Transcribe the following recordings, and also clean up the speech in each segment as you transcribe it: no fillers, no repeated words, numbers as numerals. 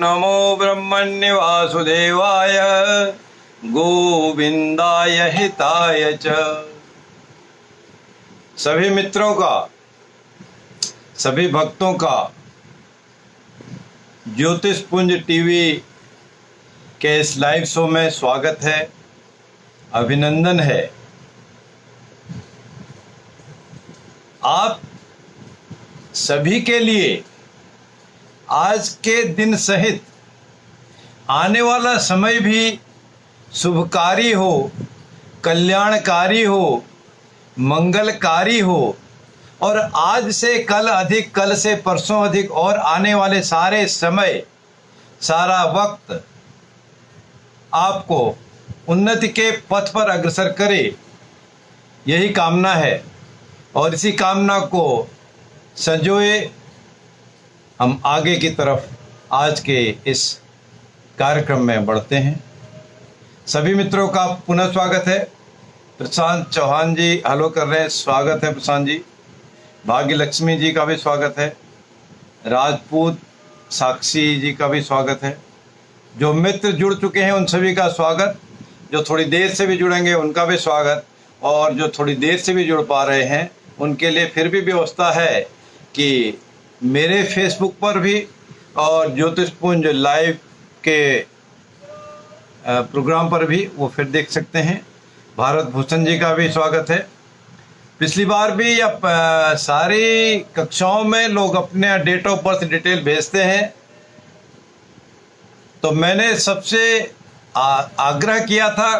नमो ब्रह्मण्य वासुदेवाय गोविंदाय हिताय च। सभी मित्रों का, सभी भक्तों का ज्योतिष पुंज टीवी के इस लाइव शो में स्वागत है, अभिनंदन है। आप सभी के लिए आज के दिन सहित आने वाला समय भी शुभकारी हो, कल्याणकारी हो, मंगलकारी हो और आज से कल अधिक, कल से परसों अधिक और आने वाले सारे समय, सारा वक्त आपको उन्नति के पथ पर अग्रसर करे, यही कामना है। और इसी कामना को संजोए हम आगे की तरफ आज के इस कार्यक्रम में बढ़ते हैं। सभी मित्रों का पुनः स्वागत है। प्रशांत चौहान जी हेलो कर रहे हैं, स्वागत है प्रशांत जी। भाग्य लक्ष्मी जी का भी स्वागत है। राजपूत साक्षी जी का भी स्वागत है। जो मित्र जुड़ चुके हैं उन सभी का स्वागत, जो थोड़ी देर से भी जुड़ेंगे उनका भी स्वागत, और जो थोड़ी देर से भी जुड़ पा रहे हैं उनके लिए फिर भी व्यवस्था है कि मेरे फेसबुक पर भी और ज्योतिष पुंज लाइव के प्रोग्राम पर भी वो फिर देख सकते हैं। भारत भूषण जी का भी स्वागत है। पिछली बार भी अब सारी कक्षाओं में लोग अपने डेट ऑफ बर्थ डिटेल भेजते हैं, तो मैंने सबसे आग्रह किया था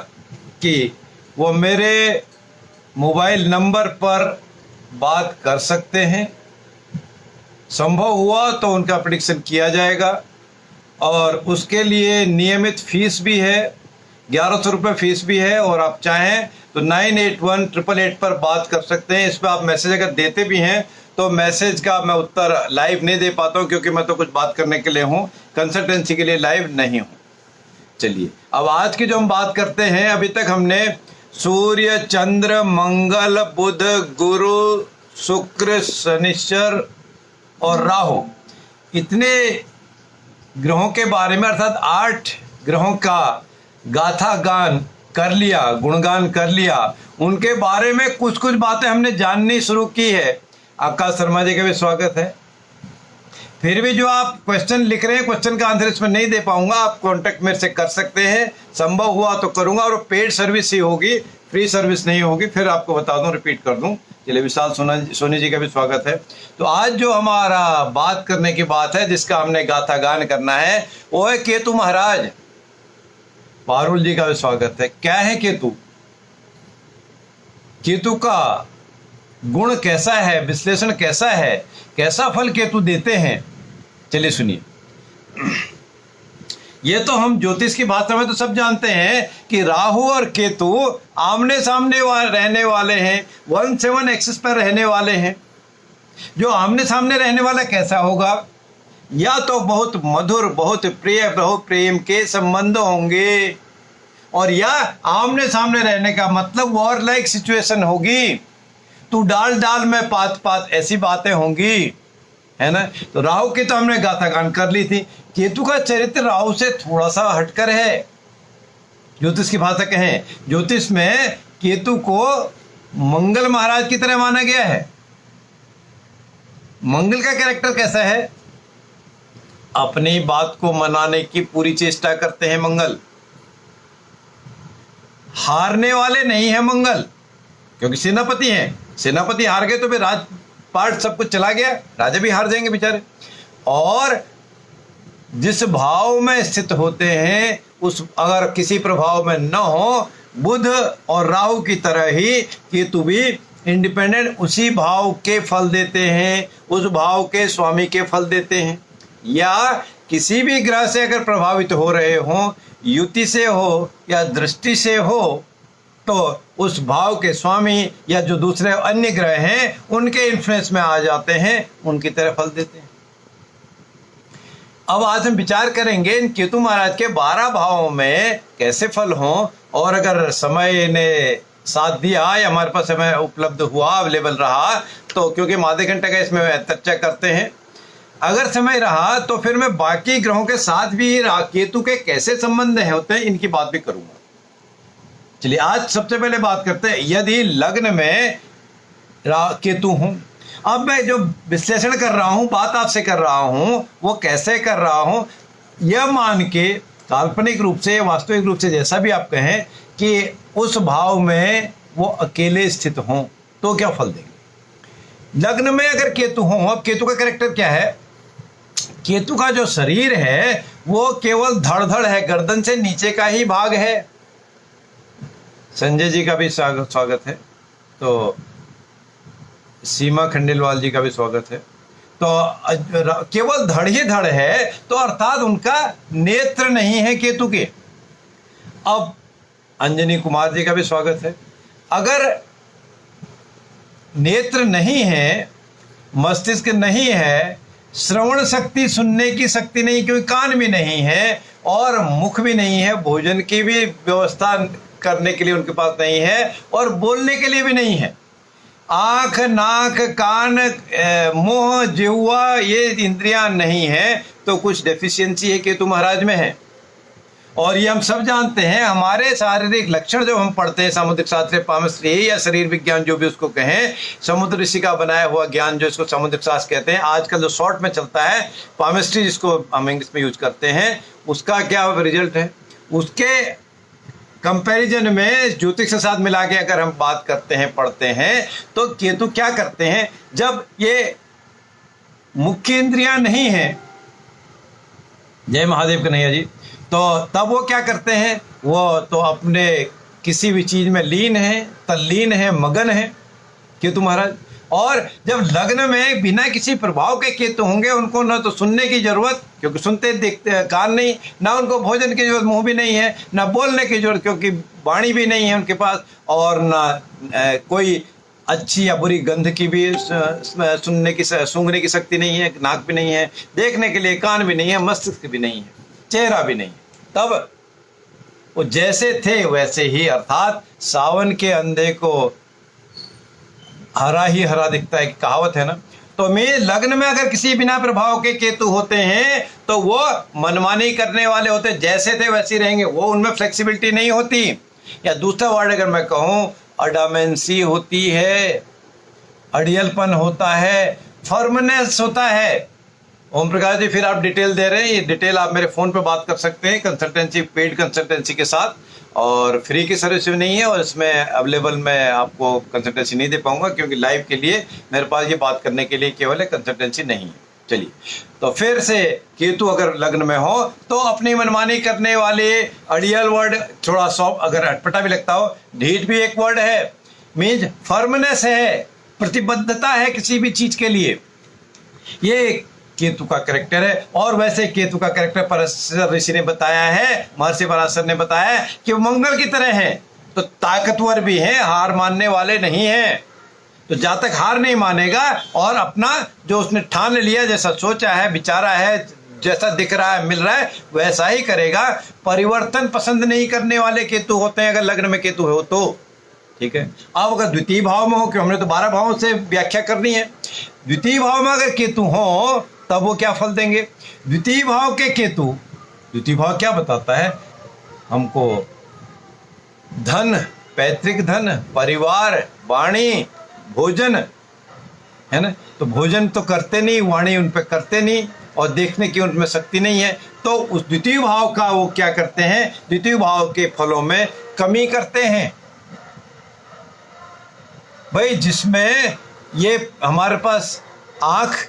कि वो मेरे मोबाइल नंबर पर बात कर सकते हैं। संभव हुआ तो उनका प्रेडिक्शन किया जाएगा और उसके लिए नियमित फीस भी है, 1100 रुपये फीस भी है। और आप चाहें तो 981888 पर बात कर सकते हैं। इस पर आप मैसेज अगर देते भी हैं तो मैसेज का मैं उत्तर लाइव नहीं दे पाता हूं, क्योंकि मैं तो कुछ बात करने के लिए हूं, कंसल्टेंसी के लिए लाइव नहीं हूं। चलिए अब आज की जो हम बात करते हैं, अभी तक हमने सूर्य, चंद्र, मंगल, बुध, गुरु, शुक्र, शनिश्चर और राहु, इतने ग्रहों के बारे में, अर्थात 8 ग्रहों का गाथा गान कर लिया, गुणगान कर लिया। उनके बारे में कुछ कुछ बातें हमने जाननी शुरू की है। आकाश शर्मा जी का भी स्वागत है। फिर भी जो आप क्वेश्चन लिख रहे हैं, क्वेश्चन का आंसर इसमें नहीं दे पाऊंगा, आप कांटेक्ट मेरे से कर सकते हैं, संभव हुआ तो करूंगा। और पेड सर्विस ही होगी, फ्री सर्विस नहीं होगी। फिर आपको बता दूं, रिपीट कर दूं। चलिए, विशाल सोनी जी का भी स्वागत है। तो आज जो हमारा बात करने की बात है, जिसका हमने गाथा गान करना है, वो है केतु महाराज। पारुल जी का भी स्वागत है। क्या है केतु? केतु का गुण कैसा है, विश्लेषण कैसा है, कैसा फल केतु देते हैं, चलिए सुनिए। ये तो हम ज्योतिष की भाषा में तो सब जानते हैं कि राहु और केतु आमने सामने रहने वाले हैं, 17 एक्सिस पर रहने वाले हैं। जो आमने सामने रहने वाला कैसा होगा? या तो बहुत मधुर, बहुत प्रिय, बहुत प्रेम के संबंध होंगे, और या आमने सामने रहने का मतलब वॉर लाइक सिचुएशन होगी, तू डाल डाल में पात पात, ऐसी बातें होंगी, है ना। तो राहु की तो हमने गाथा गान कर ली थी। केतु का चरित्र राहु से थोड़ा सा हटकर है। ज्योतिष की भाषा कहें, ज्योतिष में केतु को मंगल महाराज की तरह माना गया है। मंगल का कैरेक्टर कैसा है? अपनी बात को मनाने की पूरी चेष्टा करते हैं मंगल। हारने वाले नहीं है मंगल, क्योंकि सेनापति हैं। सेनापति हार गए तो फिर राजपाट सब कुछ चला गया, राजा भी हार जाएंगे बेचारे। और जिस भाव में स्थित होते हैं, उस अगर किसी प्रभाव में न हो, बुध और राहु की तरह ही केतु भी इंडिपेंडेंट उसी भाव के फल देते हैं, उस भाव के स्वामी के फल देते हैं। या किसी भी ग्रह से अगर प्रभावित हो रहे हों, युति से हो या दृष्टि से हो, तो उस भाव के स्वामी या जो दूसरे अन्य ग्रह हैं उनके इन्फ्लुएंस में आ जाते हैं, उनकी तरह फल देते हैं। अब आज हम विचार करेंगे इन केतु महाराज के 12 भावों में कैसे फल हों, और अगर समय ने साथ दिया या हमारे पास समय उपलब्ध हुआ, अवेलेबल रहा, तो क्योंकि हम आधे घंटे का इसमें चर्चा करते हैं, अगर समय रहा तो फिर मैं बाकी ग्रहों के साथ भी केतु के कैसे संबंध होते हैं इनकी बात भी करूंगा। चलिए आज सबसे पहले बात करते हैं, यदि लग्न में केतु हूं, अब मैं जो विश्लेषण कर रहा हूं, बात आपसे कर रहा हूं, वो कैसे कर रहा हूं, यह मान के काल्पनिक रूप से वास्तविक रूप से जैसा भी आप कहें कि उस भाव में वो अकेले स्थित हों तो क्या फल देंगे। लग्न में अगर केतु हो, अब केतु का कैरेक्टर क्या है, केतु का जो शरीर है वो केवल धड़ है, गर्दन से नीचे का ही भाग है। संजय जी का भी स्वागत है, तो सीमा खंडेलवाल जी का भी स्वागत है। तो केवल धड़ ही धड़ है, तो अर्थात उनका नेत्र नहीं है केतु के। अब अंजनी कुमार जी का भी स्वागत है। अगर नेत्र नहीं है, मस्तिष्क नहीं है, श्रवण शक्ति, सुनने की शक्ति नहीं, क्योंकि कान भी नहीं है और मुख भी नहीं है, भोजन की भी व्यवस्था करने के लिए उनके पास नहीं है और बोलने के लिए भी नहीं है, आंख, नाक, कान, मुंह, जिह्वा, ये इंद्रियां नहीं है, तो कुछ डेफिशिएंसी है केतु महाराज में है। और ये हम सब जानते हैं, हमारे शारीरिक लक्षण जो हम पढ़ते हैं सामुद्रिक शास्त्र, पामस्त्री या शरीर विज्ञान जो भी उसको कहें, समुद्र ऋषि का बनाया हुआ ज्ञान जो इसको समुद्रिक शास्त्र कहते हैं, आजकल जो शॉर्ट में चलता है पामस्ट्री जिसको हम इंग्लिश में यूज करते हैं, उसका क्या रिजल्ट है, उसके कंपैरिजन में ज्योतिष के साथ मिला के अगर हम बात करते हैं, पढ़ते हैं, तो केतु क्या करते हैं, जब ये मुख्य इंद्रियां नहीं है, जय महादेव कन्हैया जी, तो तब वो क्या करते हैं, वो तो अपने किसी भी चीज में लीन है, तल्लीन है, मगन है केतु महाराज। और जब लग्न में बिना किसी प्रभाव के केतु होंगे, उनको ना तो सुनने की जरूरत, क्योंकि सुनते देखते कान नहीं, ना उनको भोजन की जरूरत, मुंह भी नहीं है, ना बोलने की जरूरत क्योंकि वाणी भी नहीं है उनके पास, और ना कोई अच्छी या बुरी गंध की भी सुनने की, सूंघने की शक्ति नहीं है, नाक भी नहीं है, देखने के लिए कान भी नहीं है, मस्तिष्क भी नहीं है, चेहरा भी नहीं। तब वो जैसे थे वैसे ही, अर्थात सावन के अंधे को हरा ही हरा दिखता है, कि कहावत है ना। तो मैं लग्न में अगर किसी बिना प्रभाव के केतु होते हैं तो वो मनमानी करने वाले होते, जैसे थे वैसे ही रहेंगे, वो उनमें फ्लेक्सिबिलिटी नहीं होती। या दूसरा वर्ड अगर मैं कहूँ, अडामेंसी होती है, अड़ियलपन होता है, फर्मनेस होता है। ओम प्रकाश जी फिर आप डिटेल दे रहे हैं, ये डिटेल आप मेरे फ़ोन पे बात कर सकते हैं कंसल्टेंसी, पेड कंसल्टेंसी के साथ, और फ्री की सर्विस भी नहीं है, और इसमें अवेलेबल मैं आपको कंसल्टेंसी नहीं दे पाऊंगा क्योंकि लाइव के लिए मेरे पास ये बात करने के लिए केवल है, कंसल्टेंसी नहीं है। चलिए, तो फिर से केतु अगर लग्न में हो तो अपनी मनमानी करने वाले, अड़ियल वर्ड थोड़ा सॉफ्ट, अगर अटपटा भी लगता हो, ढीठ भी एक वर्ड है, मीन्स फर्मनेस है, प्रतिबद्धता है किसी भी चीज के लिए, ये केतु का कैरेक्टर है। और वैसे केतु का कैरेक्टर पराशर ऋषि ने बताया है, महर्षि पराशर ने बताया है कि वो मंगल की तरह है, तो ताकतवर भी है, हार मानने वाले नहीं है। तो जब तक हार नहीं मानेगा और अपना जो उसने ठान लिया, जैसा सोचा है, विचारा है, जैसा दिख रहा है, मिल रहा है, वैसा ही करेगा। परिवर्तन पसंद नहीं करने वाले केतु होते हैं अगर लग्न में केतु हो तो, ठीक है। अब अगर द्वितीय भाव में हो, क्योंकि हमने तो 12 भावों से व्याख्या करनी है, द्वितीय भाव में अगर केतु हो तब वो क्या फल देंगे। द्वितीय भाव के केतु, द्वितीय भाव क्या बताता है हमको, धन, पैतृक धन, परिवार, वाणी, भोजन, है ना। तो भोजन तो करते नहीं, वाणी उन पे करते नहीं, और देखने की उनमें शक्ति नहीं है, तो उस द्वितीय भाव का वो क्या करते हैं, द्वितीय भाव के फलों में कमी करते हैं। भाई जिसमें ये हमारे पास आँख,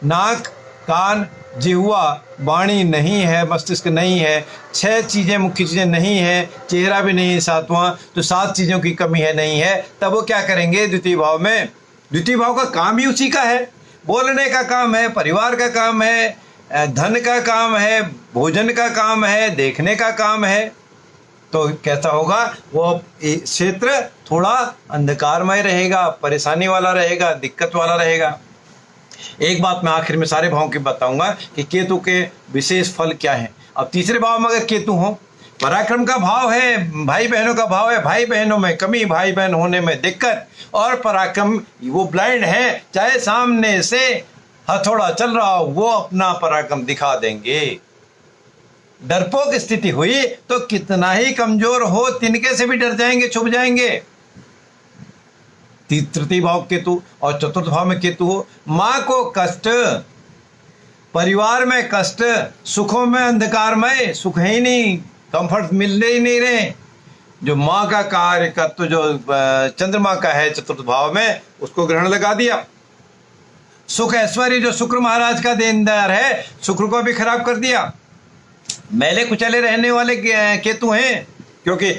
नाक, कान, जिह्वा, वाणी नहीं है, मस्तिष्क नहीं है, 6 चीज़ें, मुख्य चीज़ें नहीं है, चेहरा भी नहीं है, 7वां, तो 7 चीज़ों की कमी है, नहीं है, तब वो क्या करेंगे द्वितीय भाव में। द्वितीय भाव का काम ही उसी का है, बोलने का काम है, परिवार का काम है, धन का काम है, भोजन का काम है, देखने का काम है। तो कैसा होगा, वो क्षेत्र थोड़ा अंधकारमय रहेगा, परेशानी वाला रहेगा, दिक्कत वाला रहेगा। एक बात मैं आखिर में सारे भावों की बताऊंगा कि केतु के विशेष फल क्या हैं। अब तीसरे भाव में अगर केतु हो, पराक्रम का भाव है, भाई बहनों का भाव है, भाई बहनों में कमी, भाई बहन होने में दिक्कत, और पराक्रम वो ब्लाइंड है, चाहे सामने से हथौड़ा चल रहा हो वो अपना पराक्रम दिखा देंगे। डरपोक स्थिति हुई तो कितना ही कमजोर हो तिनके से भी डर जाएंगे, छुप जाएंगे। तृतीय भाव केतु और चतुर्थ भाव में केतु हो, मां को कष्ट, परिवार में कष्ट, सुखों में अंधकारमय, सुख है ही नहीं, कंफर्ट मिलने ही नहीं रहे। जो मां का कार्य तत्व जो चंद्रमा का है चतुर्थ भाव में, उसको ग्रहण लगा दिया। सुख ऐश्वर्य जो शुक्र महाराज का देनदार है, शुक्र को भी खराब कर दिया। मैले कुचले रहने वाले केतु हैं, क्योंकि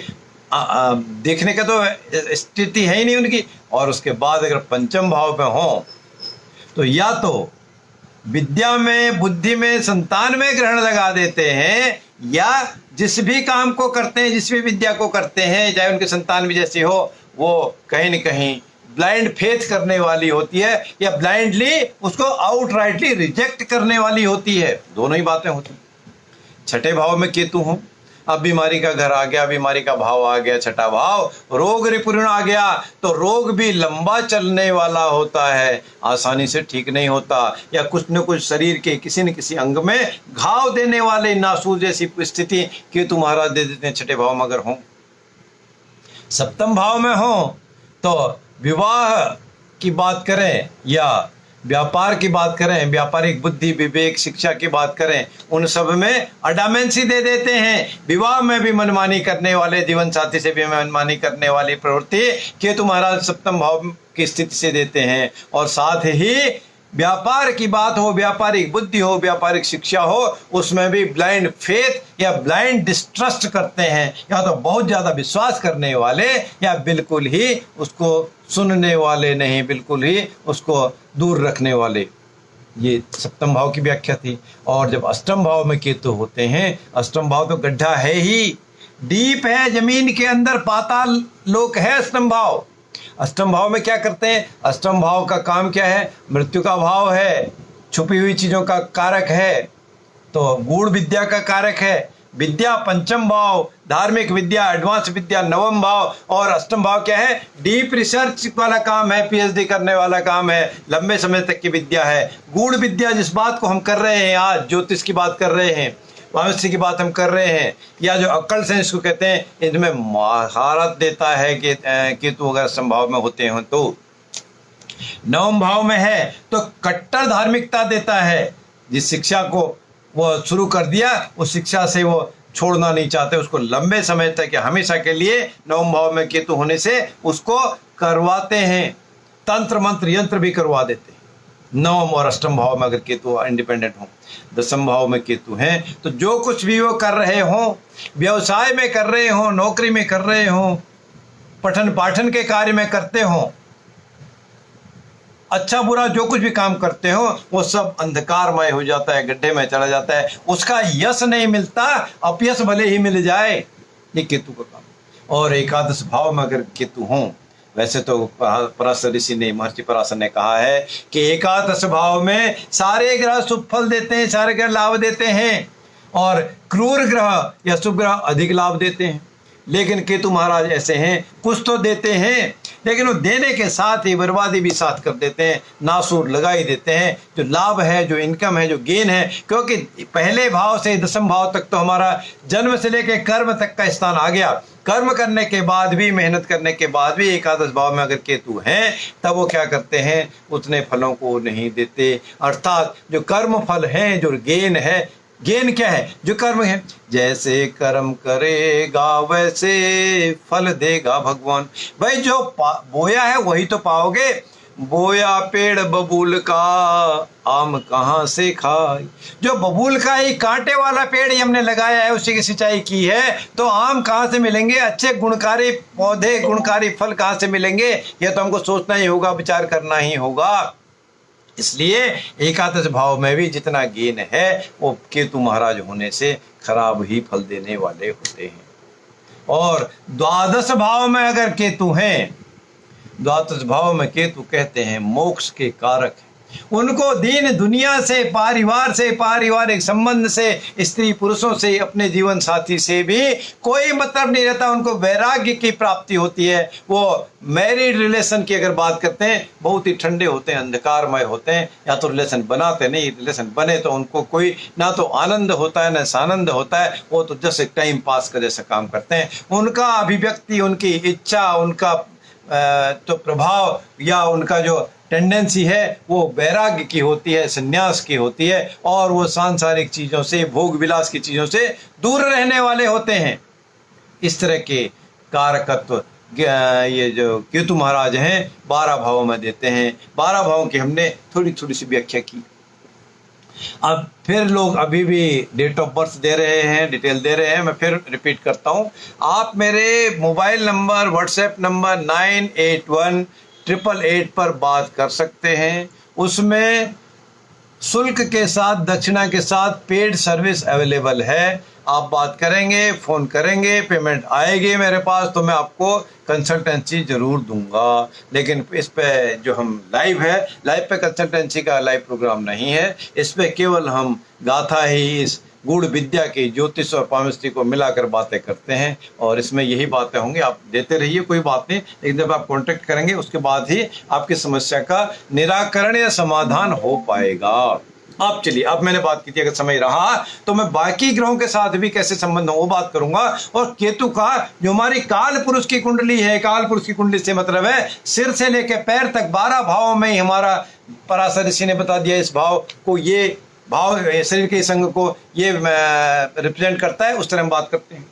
देखने का तो स्थिति है ही नहीं उनकी। और उसके बाद अगर पंचम भाव में हो तो या तो विद्या में, बुद्धि में, संतान में ग्रहण लगा देते हैं, या जिस भी काम को करते हैं, जिस भी विद्या को करते हैं, चाहे उनकी संतान भी जैसी हो, वो कहीं न कहीं ब्लाइंड फेथ करने वाली होती है, या ब्लाइंडली उसको आउटराइटली रिजेक्ट करने वाली होती है। दोनों ही बातें होती हैं। छठे भाव में केतु हो, अब बीमारी का घर आ गया, बीमारी का भाव आ गया, छठा भाव, रोग रिपुण आ गया, तो रोग भी लंबा चलने वाला होता है, आसानी से ठीक नहीं होता, या कुछ न कुछ शरीर के किसी न किसी अंग में घाव देने वाले नासूर जैसी स्थिति केतु महाराज दे देते हैं छठे भाव में अगर हो। सप्तम भाव में हो तो विवाह की बात करें या व्यापार की बात करें, व्यापारिक बुद्धि, विवेक, शिक्षा की बात करें, उन सब में अडामेंसी दे देते हैं। विवाह में भी मनमानी करने वाले, जीवन साथी से भी मनमानी करने वाली प्रवृत्ति केतु महाराज सप्तम भाव की स्थिति से देते हैं। और साथ ही व्यापार की बात हो, व्यापारिक बुद्धि हो, व्यापारिक शिक्षा हो, उसमें भी ब्लाइंड फेथ या ब्लाइंड डिस्ट्रस्ट करते हैं, या तो बहुत ज़्यादा विश्वास करने वाले, या बिल्कुल ही उसको सुनने वाले नहीं, बिल्कुल ही उसको दूर रखने वाले। ये सप्तम भाव की व्याख्या थी। और जब अष्टम भाव में केतु होते हैं, अष्टम भाव तो गड्ढा है ही, डीप है, जमीन के अंदर पाताल लोक है अष्टम भाव। अष्टम भाव में क्या करते हैं? अष्टम भाव का काम क्या है? मृत्यु का भाव है, छुपी हुई चीज़ों का कारक है, तो गूढ़ विद्या का कारक है। विद्या पंचम भाव, धार्मिक विद्या, एडवांस विद्या नवम भाव, और अष्टम भाव क्या है? डीप रिसर्च वाला काम है, पीएचडी करने वाला काम है, लंबे समय तक की विद्या है। गूढ़ विद्या जिस बात को हम कर रहे हैं आज, ज्योतिष की बात कर रहे हैं, भविष्य की बात हम कर रहे हैं, या जो अक्कल से इसको कहते हैं, इनमें महारत देता है कि केतु अगर अष्टम भाव में होते हैं तो। नवम भाव में है तो कट्टर धार्मिकता देता है। जिस शिक्षा को वो शुरू कर दिया, उस शिक्षा से वो छोड़ना नहीं चाहते, उसको लंबे समय तक या हमेशा के लिए नवम भाव में केतु होने से उसको करवाते हैं। तंत्र मंत्र यंत्र भी करवा देते हैं नवम और अष्टम भाव में अगर केतु इंडिपेंडेंट हो। दसम भाव में केतु हैं तो जो कुछ भी वो कर रहे हों, व्यवसाय में कर रहे हों, नौकरी में कर रहे हों, पठन पाठन के कार्य में करते हों, अच्छा बुरा जो कुछ भी काम करते हो, वो सब अंधकारमय हो जाता है, गड्ढे में चला जाता है, उसका यश नहीं मिलता, अपयश भले ही मिल जाए। ये केतु का काम। और एकादश भाव में अगर केतु हों, वैसे तो पराशर ऋषि ने, महर्षि पराशर ने कहा है कि एकादश भाव में सारे ग्रह शुभ फल देते हैं, सारे ग्रह लाभ देते हैं, और क्रूर ग्रह या शुभ ग्रह अधिक लाभ देते हैं। लेकिन केतु महाराज ऐसे हैं, कुछ तो देते हैं, लेकिन वो देने के साथ ही बर्बादी भी साथ कर देते हैं, नासूर लगा ही देते हैं। जो लाभ है, जो इनकम है, जो गेन है, क्योंकि पहले भाव से दसम भाव तक तो हमारा जन्म से लेकर कर्म तक का स्थान आ गया। कर्म करने के बाद भी, मेहनत करने के बाद भी एकादश भाव में अगर केतु हैं, तब वो क्या करते हैं? उतने फलों को नहीं देते। अर्थात जो कर्म फल हैं, जो गेन है, गेन क्या है? जो कर्म है, जैसे कर्म करेगा वैसे फल देगा भगवान। भाई जो बोया है वही तो पाओगे। बोया पेड़ बबूल का, आम कहाँ से खाए। जो बबूल का ही कांटे वाला पेड़ ही हमने लगाया है, उसी की सिंचाई की है, तो आम कहाँ से मिलेंगे? अच्छे गुणकारी पौधे, गुणकारी फल कहाँ से मिलेंगे? यह तो हमको सोचना ही होगा, विचार करना ही होगा। इसलिए एकादश भाव में भी जितना गेन है, वो केतु महाराज होने से खराब ही फल देने वाले होते हैं। और द्वादश भाव में अगर केतु हैं, द्वादश भाव में केतु कहते हैं मोक्ष के कारक हैं। उनको दीन दुनिया से, परिवार से, पारिवारिक संबंध से, स्त्री पुरुषों से, अपने जीवन साथी से भी कोई मतलब नहीं रहता। उनको वैराग्य की प्राप्ति होती है। वो मैरिड रिलेशन की अगर बात करते हैं, बहुत ही ठंडे होते हैं, अंधकारमय होते हैं। या तो रिलेशन बनाते नहीं, रिलेशन बने तो उनको कोई ना तो आनंद होता है ना सानंद होता है। वो तो जैसे टाइम पास का जैसा काम करते हैं। उनका अभिव्यक्ति, उनकी इच्छा, उनका तो प्रभाव या उनका जो टेंडेंसी है वो वैराग्य की होती है, संन्यास की होती है। और वो सांसारिक चीज़ों से, भोग विलास की चीज़ों से दूर रहने वाले होते हैं। इस तरह के कारकत्व ये जो केतु महाराज हैं 12 भावों में देते हैं। 12 भावों की हमने थोड़ी थोड़ी सी व्याख्या की। अब फिर लोग अभी भी डेट ऑफ बर्थ दे रहे हैं, डिटेल दे रहे हैं। मैं फिर रिपीट करता हूँ। आप मेरे मोबाइल नंबर, व्हाट्सएप नंबर 988188 पर बात कर सकते हैं। उसमें शुल्क के साथ, दक्षिणा के साथ पेड सर्विस अवेलेबल है। आप बात करेंगे, फ़ोन करेंगे, पेमेंट आएगी मेरे पास तो मैं आपको कंसल्टेंसी ज़रूर दूंगा। लेकिन इस पे जो हम लाइव है, लाइव पे कंसल्टेंसी का लाइव प्रोग्राम नहीं है। इस पे केवल हम गाथा ही इस गूढ़ विद्या की ज्योतिष और पामिस्ट्री को मिलाकर बातें करते हैं। और इसमें यही बातें होंगी। आप देते रहिए, कोई बात नहीं। लेकिन जब आप कॉन्टेक्ट करेंगे उसके बाद ही आपकी समस्या का निराकरण या समाधान हो पाएगा। अब चलिए, अब मैंने बात की थी, अगर समय रहा तो मैं बाकी ग्रहों के साथ भी कैसे संबंध हो वो बात करूंगा। और केतु का जो हमारी काल पुरुष की कुंडली है, काल पुरुष की कुंडली से मतलब है सिर से लेकर पैर तक 12 भावों में ही हमारा पराशर ऋषि ने बता दिया। इस भाव को, ये भाव शरीर के संग को ये रिप्रेजेंट करता है। उस तरह हम बात करते हैं।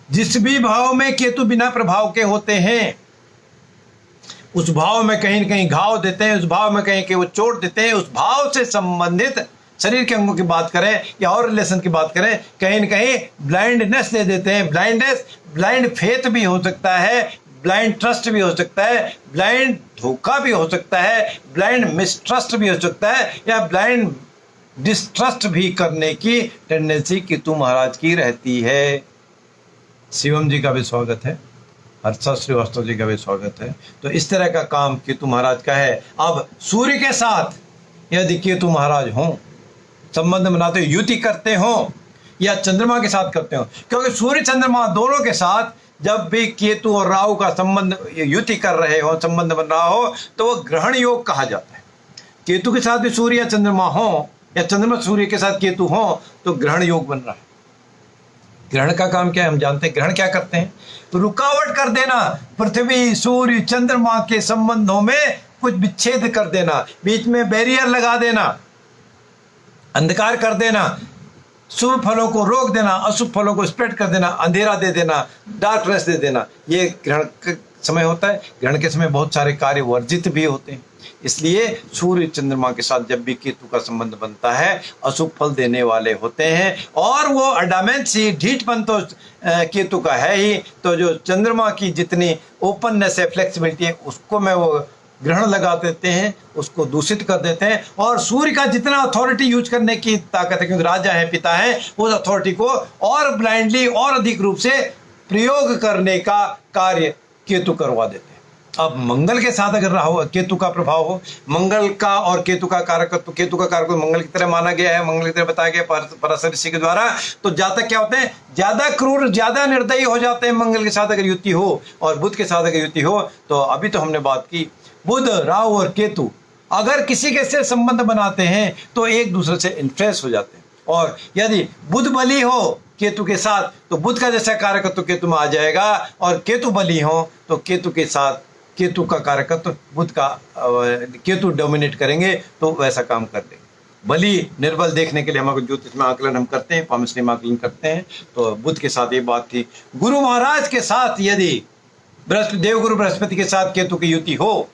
जिस भी भाव में केतु बिना प्रभाव के होते हैं उस भाव में कहीं न कहीं घाव देते हैं, उस भाव में कहीं कहीं वो चोट देते हैं। उस भाव से संबंधित शरीर के अंगों की बात करें या और रिलेशन की बात करें, कहीं न कहीं ब्लाइंडनेस दे देते हैं। ब्लाइंडनेस, ब्लाइंड फेथ भी हो सकता है, ब्लाइंड ट्रस्ट भी हो सकता है, ब्लाइंड धोखा भी हो सकता है, ब्लाइंड मिसट्रस्ट भी हो सकता है, या ब्लाइंड डिस्ट्रस्ट भी करने की टेंडेंसी केतु महाराज की रहती है। शिवम जी का भी स्वागत है, हर्षा श्रीवास्तव जी का भी स्वागत है। तो इस तरह का काम केतु महाराज का है। अब सूर्य के साथ यदि केतु महाराज हों, संबंध बनाते हो, युति करते हो, या चंद्रमा के साथ करते हो, क्योंकि सूर्य चंद्रमा दोनों के साथ जब भी केतु और राहु का संबंध, युति कर रहे हो, संबंध बन रहा हो, तो वो ग्रहण योग कहा जाता है। केतु के साथ भी सूर्य या चंद्रमा हो, या चंद्रमा सूर्य के साथ केतु हो, तो ग्रहण योग बन रहा है। ग्रहण का काम क्या है हम जानते हैं। ग्रहण क्या करते हैं? तो रुकावट कर देना, पृथ्वी सूर्य चंद्रमा के संबंधों में कुछ विच्छेद कर देना, बीच में बैरियर लगा देना, अंधकार कर देना, शुभ फलों को रोक देना, अशुभ फलों को स्प्रेड कर देना, अंधेरा दे देना, डार्कनेस दे देना। ये ग्रहण का समय होता है। ग्रहण के समय बहुत सारे कार्य वर्जित भी होते हैं। इसलिए सूर्य चंद्रमा के साथ जब भी केतु का संबंध बनता है अशुभ फल देने वाले होते हैं। और वो अडामेंसी, ढीठपन तो केतु का है ही। तो जो चंद्रमा की जितनी ओपननेस है, फ्लेक्सिबिलिटी है, उसको में वो ग्रहण लगा देते हैं, उसको दूषित कर देते हैं। और सूर्य का जितना अथॉरिटी यूज करने की ताकत है, क्योंकि राजा है, पिता है, उस अथॉरिटी को और ब्लाइंडली और अधिक रूप से प्रयोग करने का कार्य केतु करवा देते हैं। अब मंगल के साथ अगर राहु केतु का प्रभाव हो, मंगल का और केतु का कारकत्व, केतु का कारक मंगल की तरह माना गया है, मंगल की तरह बताया गया पराशर ऋषि के द्वारा। तो जातक क्या होते हैं? ज्यादा क्रूर, ज्यादा निर्दयी हो जाते हैं मंगल के साथ अगर युति हो। और बुध के साथ अगर युति हो, तो अभी तो हमने बात की बुध, राहु और केतु अगर किसी के से संबंध बनाते हैं तो एक दूसरे से इन्फ्लुएंस हो जाते हैं। और यदि बुध बली हो केतु के साथ, तो बुध का जैसा कारकत्व केतु में आ जाएगा। और केतु बली हो तो केतु के साथ केतु का कारकत्व बुध का, केतु डोमिनेट करेंगे तो वैसा काम कर देंगे। बली निर्बल देखने के लिए हमारे ज्योतिष में आकलन हम करते हैं, पामिस्ट्री में आकलन करते हैं। तो बुध के साथ ये बात थी। गुरु महाराज के साथ यदि देवगुरु बृहस्पति के साथ केतु की युति हो,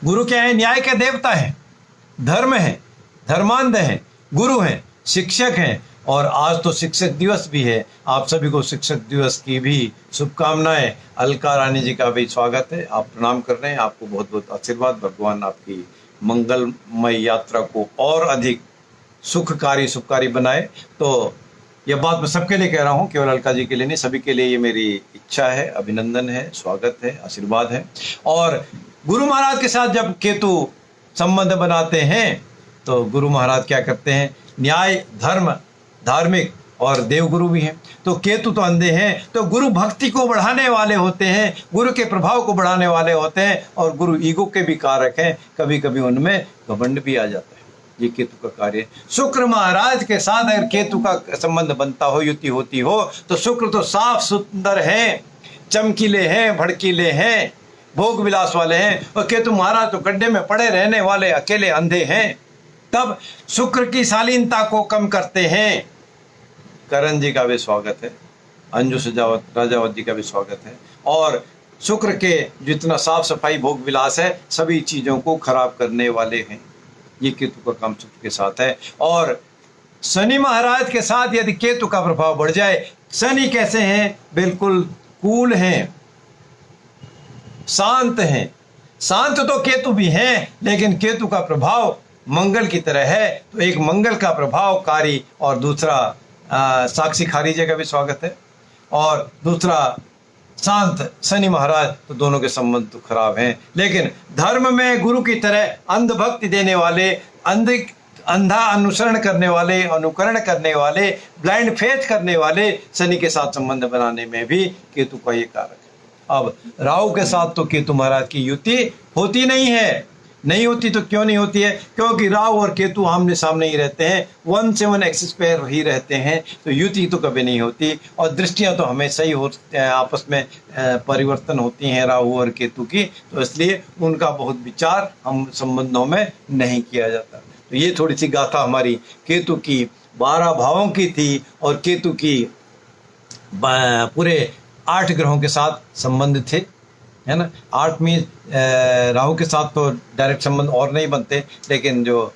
गुरु क्या है? न्याय के देवता है, धर्म है, धर्मांध है, गुरु हैं, शिक्षक हैं। और आज तो शिक्षक दिवस भी है। आप सभी को शिक्षक दिवस की भी शुभकामनाएं। अलका रानी जी का भी स्वागत है, आप प्रणाम कर रहे हैं। आपको बहुत बहुत आशीर्वाद। भगवान आपकी मंगलमय यात्रा को और अधिक सुखकारी शुभकारी बनाए। तो यह बात मैं सबके लिए कह रहा हूँ, केवल अलका जी के लिए नहीं, सभी के लिए ये मेरी इच्छा है, अभिनंदन है, स्वागत है, आशीर्वाद है। और गुरु महाराज के साथ जब केतु संबंध बनाते हैं तो गुरु महाराज क्या करते हैं, न्याय, धर्म, धार्मिक और देवगुरु भी हैं। तो केतु तो अंधे हैं, तो गुरु भक्ति को बढ़ाने वाले होते हैं, गुरु के प्रभाव को बढ़ाने वाले होते हैं, और गुरु ईगो के भी कारक हैं। कभी कभी उनमें घमंड भी आ जाता है, ये केतु का कार्य है। शुक्र महाराज के साथ अगर केतु का संबंध बनता हो, युति होती हो, तो शुक्र तो साफ सुंदर हैं, चमकीले हैं, भड़कीले हैं, भोग विलास वाले हैं, और केतु महाराज तो गड्ढे में पड़े रहने वाले अकेले अंधे हैं। तब शुक्र की शालीनता को कम करते हैं। करण जी का भी स्वागत है, अंजू सजावत राजावत जी का भी स्वागत है। और शुक्र के जितना साफ सफाई भोग विलास है, सभी चीज़ों को खराब करने वाले हैं। ये केतु का काम शुक्र के साथ है। और शनि महाराज के साथ यदि केतु का प्रभाव बढ़ जाए, शनि कैसे हैं, बिल्कुल कूल हैं, शांत हैं। शांत तो केतु भी हैं, लेकिन केतु का प्रभाव मंगल की तरह है, तो एक मंगल का प्रभावकारी, और दूसरा साक्षी खारिजे का भी स्वागत है, और दूसरा शांत शनि महाराज, तो दोनों के संबंध तो खराब हैं। लेकिन धर्म में गुरु की तरह अंधभक्ति देने वाले, अंधा अनुसरण करने वाले, अनुकरण करने वाले, ब्लाइंड फेथ करने वाले शनि के साथ संबंध बनाने में भी केतु का ये कारक है। अब राहु के साथ तो केतु महाराज की युति होती नहीं होती तो क्यों नहीं होती है, क्योंकि राहु और केतु आमने सामने ही रहते हैं, 1 से 1 एक्सिस पर ही रहते हैं, तो युति तो कभी नहीं होती। और दृष्टियां तो हमेशा ही आपस में परिवर्तन होती हैं राहु और केतु की, तो इसलिए उनका बहुत विचार हम संबंधों में नहीं किया जाता। तो ये थोड़ी सी गाथा हमारी केतु की 12 भावों की थी, और केतु की पूरे 8 ग्रहों के साथ संबंध थे, है ना। 8 में राहु के साथ तो डायरेक्ट संबंध और नहीं बनते, लेकिन जो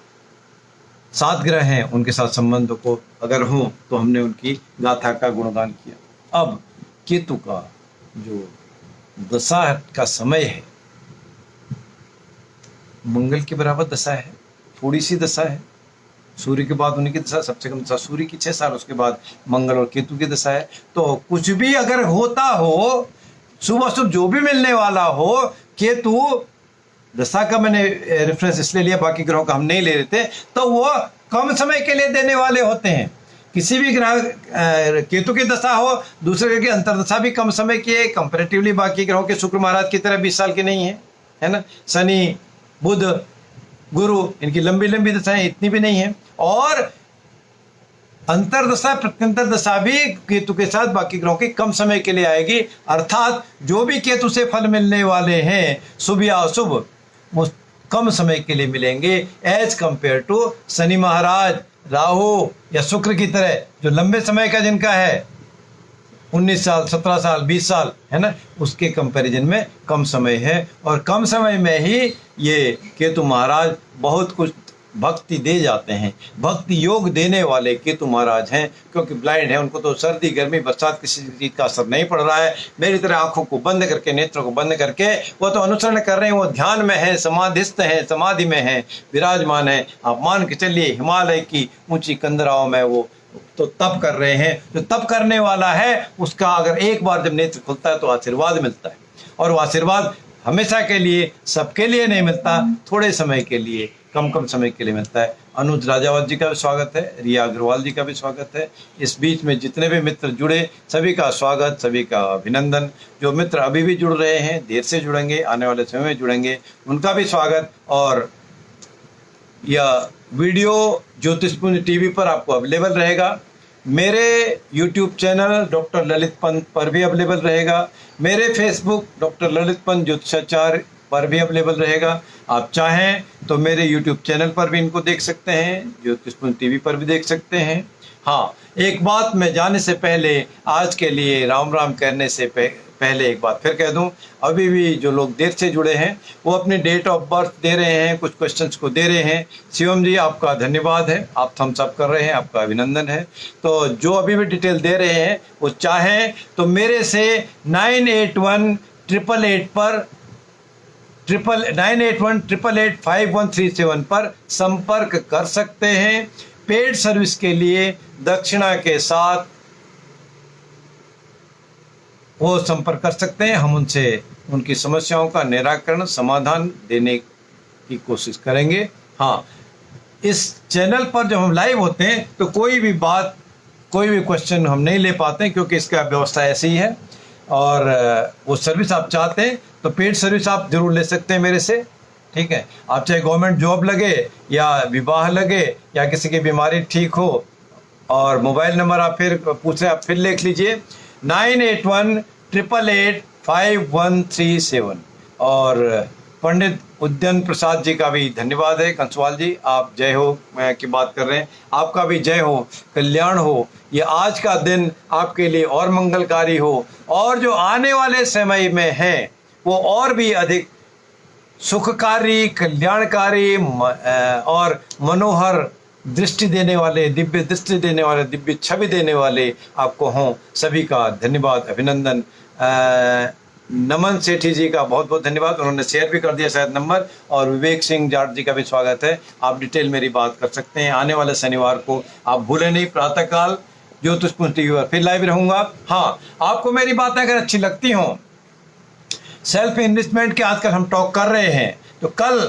7 ग्रह हैं उनके साथ संबंध को अगर हो तो हमने उनकी गाथा का गुणगान किया। अब केतु का जो दशा का समय है, मंगल के बराबर दशा है, थोड़ी सी दशा है। सूर्य के बाद उन्हीं की दशा, सबसे कम दशा सूर्य की 6 साल, उसके बाद मंगल और केतु की दशा है। तो कुछ भी अगर होता हो, शुभ अशुभ जो भी मिलने वाला हो, केतु दशा का मैंने रेफरेंस इसलिए लिया, बाकी ग्रहों का हम नहीं ले रहे थे, तो वो कम समय के लिए देने वाले होते हैं। किसी भी ग्रह केतु की दशा हो, दूसरे ग्रह की अंतर्दशा भी कम समय की है, कंपैरेटिवली बाकी ग्रहों के शुक्र महाराज की तरह 20 साल की नहीं है ना। शनि, बुध, गुरु, इनकी लंबी लंबी दशाएं इतनी भी नहीं है। और अंतर्दशा, प्रत्यंतर दशा भी केतु के साथ बाकी ग्रहों की कम समय के लिए आएगी। अर्थात जो भी केतु से फल मिलने वाले हैं, शुभ या अशुभ, वो कम समय के लिए मिलेंगे, एज कंपेयर टू शनि महाराज, राहु या शुक्र की तरह जो लंबे समय का जिनका है, 19 साल, 17 साल, 20 साल, है ना, उसके कंपैरिजन में कम समय है। और कम समय में ही ये केतु महाराज बहुत कुछ भक्ति दे जाते हैं। भक्ति योग देने वाले केतु महाराज हैं, क्योंकि ब्लाइंड है, उनको तो सर्दी, गर्मी, बरसात किसी चीज़ का असर नहीं पड़ रहा है। मेरी तरह आंखों को बंद करके, नेत्रों को बंद करके वो तो अनुसरण कर रहे हैं, वो ध्यान में है, समाधिस्थ हैं, समाधि में हैं, विराजमान है। आप मान के चलिए हिमालय की ऊंची कंदराओं में वो तो तप कर रहे हैं। जो तप करने वाला है, उसका अगर एक बार जब नेत्र खुलता है तो आशीर्वाद मिलता है, और वो आशीर्वाद हमेशा के लिए, सबके लिए नहीं मिलता, थोड़े समय के लिए, कम समय के लिए मिलता है। अनुज राजावत जी का भी स्वागत है, रिया अग्रवाल जी का भी स्वागत है। इस बीच में जितने भी मित्र जुड़े, सभी का स्वागत, सभी का अभिनंदन। जो मित्र अभी भी जुड़ रहे हैं, देर से जुड़ेंगे, आने वाले समय में जुड़ेंगे, उनका भी स्वागत। और यह वीडियो ज्योतिषपुंज टीवी पर आपको अवेलेबल रहेगा, मेरे YouTube channel doctor Lalit Pant पर भी अवेलेबल रहेगा, मेरे फेसबुक डॉक्टर ललित पंत ज्योतिषाचार्य पर भी अवेलेबल रहेगा। आप चाहें तो मेरे YouTube चैनल पर भी इनको देख सकते हैं, ज्योतिषपुंज टीवी पर भी देख सकते हैं। हाँ, एक बात मैं जाने से पहले, आज के लिए राम राम कहने से पहले एक बात फिर कह दूं, अभी भी जो लोग देर से जुड़े हैं वो अपने डेट ऑफ बर्थ दे रहे हैं, कुछ क्वेश्चंस को दे रहे हैं। शिवम जी, आपका धन्यवाद है, आप थम्स अप कर रहे हैं, आपका अभिनंदन है। तो जो अभी भी डिटेल दे रहे हैं, वो चाहें तो मेरे से 981-888 पर 981-888-51337 पर संपर्क कर सकते हैं। पेड सर्विस के लिए दक्षिणा के साथ वो संपर्क कर सकते हैं। हम उनसे उनकी समस्याओं का निराकरण समाधान देने की कोशिश करेंगे। हाँ, इस चैनल पर जब हम लाइव होते हैं तो कोई भी बात, कोई भी क्वेश्चन हम नहीं ले पाते हैं, क्योंकि इसका व्यवस्था ऐसी ही है। और वो सर्विस आप चाहते हैं तो पेड सर्विस आप जरूर ले सकते हैं मेरे से, ठीक है। आप चाहे गवर्नमेंट जॉब लगे या विवाह लगे या किसी की बीमारी ठीक हो, और मोबाइल नंबर आप फिर पूछ रहे हैं, आप फिर लिख लीजिए 9818885137। और पंडित उद्यन प्रसाद जी का भी धन्यवाद है। कंसवाल जी, आप जय हो मैं की बात कर रहे हैं, आपका भी जय हो, कल्याण हो, ये आज का दिन आपके लिए और मंगलकारी हो, और जो आने वाले समय में है वो और भी अधिक सुखकारी, कल्याणकारी और मनोहर दृष्टि देने वाले, दिव्य दृष्टि देने वाले, दिव्य छवि देने वाले आपको हों। सभी का धन्यवाद, अभिनंदन। नमन सेठी जी का बहुत बहुत धन्यवाद, उन्होंने शेयर भी कर दिया शायद नंबर। और विवेक सिंह जाट जी का भी स्वागत है, आप डिटेल मेरी बात कर सकते हैं। आने वाले शनिवार को आप भूलें नहीं, प्रातःकाल ज्योतिषपुंज टीवी पर फिर लाइव रहूँगा। हाँ, आपको मेरी बातें अगर अच्छी लगती हों, सेल्फ इन्वेस्टमेंट के आजकल हम टॉक कर रहे हैं, तो कल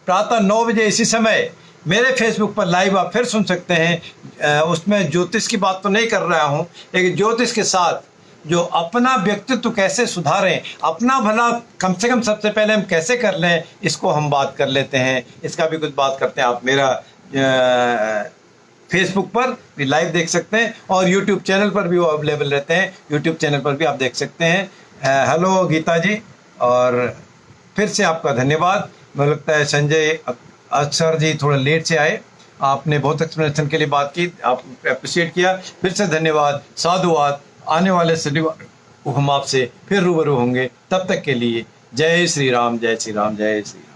प्रातः 9 बजे इसी समय मेरे फेसबुक पर लाइव आप फिर सुन सकते हैं। उसमें ज्योतिष की बात तो नहीं कर रहा हूँ, लेकिन ज्योतिष के साथ जो अपना व्यक्तित्व कैसे सुधारें, अपना भला कम से कम सबसे पहले हम कैसे कर लें, इसको हम बात कर लेते हैं। इसका भी कुछ बात करते हैं। आप मेरा फेसबुक पर भी लाइव देख सकते हैं, और यूट्यूब चैनल पर भी वो अवेलेबल रहते हैं। यूट्यूब चैनल पर भी आप देख सकते हैं। हेलो गीता जी, और फिर से आपका धन्यवाद। मुझे लगता है संजय अक्षर जी थोड़ा लेट से आए, आपने बहुत एक्सप्लेनेशन के लिए बात की, आप अप्रिशिएट किया, फिर से धन्यवाद, साधुवाद। आने वाले शनिवार को हम आपसे फिर रूबरू होंगे, तब तक के लिए जय श्री राम, जय श्री राम, जय श्री राम।